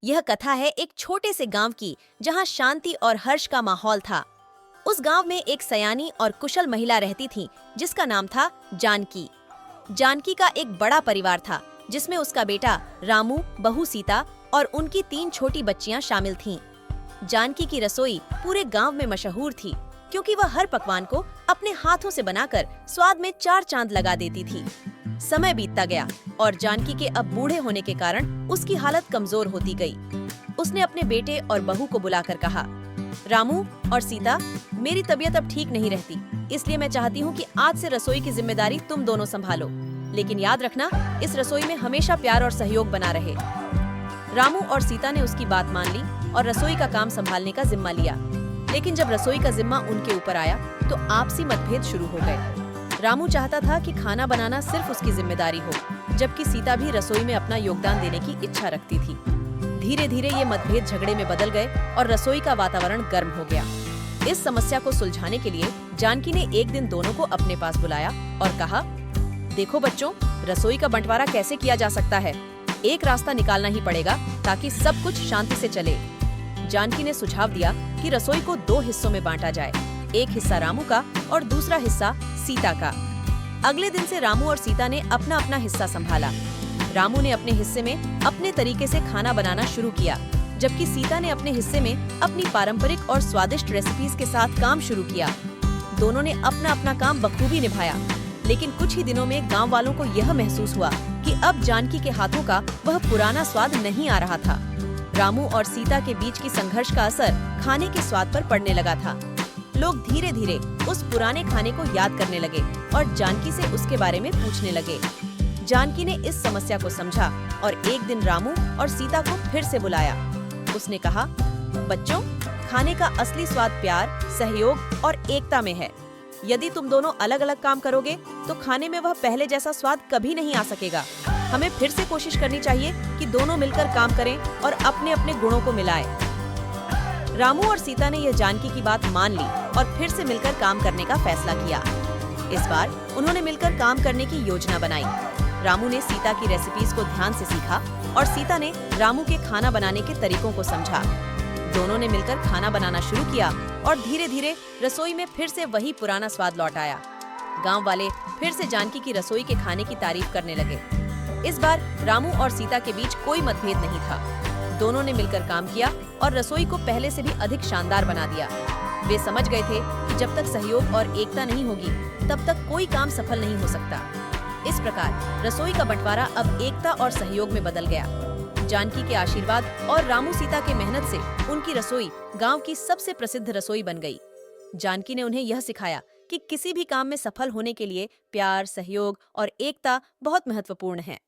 यह कथा है एक छोटे से गांव की जहां शांति और हर्ष का माहौल था। उस गांव में एक सयानी और कुशल महिला रहती थी जिसका नाम था जानकी। जानकी का एक बड़ा परिवार था जिसमें उसका बेटा रामू, बहू सीता और उनकी 3 छोटी बच्चियां शामिल थीं। जानकी की रसोई पूरे गांव में मशहूर थी क्योंकि वह हर पकवान को अपने हाथों से बनाकर स्वाद में 4 चांद लगा देती थी। समय बीतता गया और जानकी के अब बूढ़े होने के कारण उसकी हालत कमजोर होती गई। उसने अपने बेटे और बहू को बुलाकर कहा, रामू और सीता, मेरी तबीयत अब ठीक नहीं रहती, इसलिए मैं चाहती हूँ कि आज से रसोई की जिम्मेदारी तुम दोनों संभालो। लेकिन याद रखना, इस रसोई में हमेशा प्यार और सहयोग बना रहे। रामू और सीता ने उसकी बात मान ली और रसोई का काम संभालने का जिम्मा लिया। लेकिन जब रसोई का जिम्मा उनके ऊपर आया तो आपसी मतभेद शुरू हो गए। रामू चाहता था कि खाना बनाना सिर्फ उसकी जिम्मेदारी हो, जबकि सीता भी रसोई में अपना योगदान देने की इच्छा रखती थी। धीरे धीरे ये मतभेद झगड़े में बदल गए और रसोई का वातावरण गर्म हो गया। इस समस्या को सुलझाने के लिए जानकी ने एक दिन दोनों को अपने पास बुलाया और कहा, देखो बच्चों, रसोई का बंटवारा कैसे किया जा सकता है। एक रास्ता निकालना ही पड़ेगा ताकि सब कुछ शांति से चले। जानकी ने सुझाव दिया कि रसोई को 2 हिस्सों में बांटा जाए, एक हिस्सा रामू का और दूसरा हिस्सा सीता का। अगले दिन से रामू और सीता ने अपना अपना हिस्सा संभाला। रामू ने अपने हिस्से में अपने तरीके से खाना बनाना शुरू किया, जबकि सीता ने अपने हिस्से में अपनी पारंपरिक और स्वादिष्ट रेसिपीज के साथ काम शुरू किया। दोनों ने अपना अपना काम बखूबी निभाया। लेकिन कुछ ही दिनों में गांव वालों को यह महसूस हुआ कि अब जानकी के हाथों का वह पुराना स्वाद नहीं आ रहा था। रामू और सीता के बीच की संघर्ष का असर खाने के स्वाद पर पड़ने लगा था। लोग धीरे धीरे उस पुराने खाने को याद करने लगे और जानकी से उसके बारे में पूछने लगे। जानकी ने इस समस्या को समझा और एक दिन रामू और सीता को फिर से बुलाया। उसने कहा, बच्चों, खाने का असली स्वाद प्यार, सहयोग और एकता में है। यदि तुम दोनों अलग अलग काम करोगे तो खाने में वह पहले जैसा स्वाद कभी नहीं आ सकेगा। हमें फिर से कोशिश करनी चाहिए कि दोनों मिलकर काम करें और अपने अपने गुणों को मिलाएं। रामू और सीता ने यह जानकी की बात मान ली और फिर से मिलकर काम करने का फैसला किया। इस बार उन्होंने मिलकर काम करने की योजना बनाई। रामू ने सीता की रेसिपीज को ध्यान से सीखा और सीता ने रामू के खाना बनाने के तरीकों को समझा। दोनों ने मिलकर खाना बनाना शुरू किया और धीरे धीरे रसोई में फिर से वही पुराना स्वाद लौट आया। गांव वाले फिर से जानकी की रसोई के खाने की तारीफ करने लगे। इस बार रामू और सीता के बीच कोई मतभेद नहीं था। दोनों ने मिलकर काम किया और रसोई को पहले से भी अधिक शानदार बना दिया। वे समझ गए थे कि जब तक सहयोग और एकता नहीं होगी तब तक कोई काम सफल नहीं हो सकता। इस प्रकार रसोई का बंटवारा अब एकता और सहयोग में बदल गया। जानकी के आशीर्वाद और रामू सीता के मेहनत से उनकी रसोई गांव की सबसे प्रसिद्ध रसोई बन गई। जानकी ने उन्हें यह सिखाया कि किसी भी काम में सफल होने के लिए प्यार, सहयोग और एकता बहुत महत्वपूर्ण है।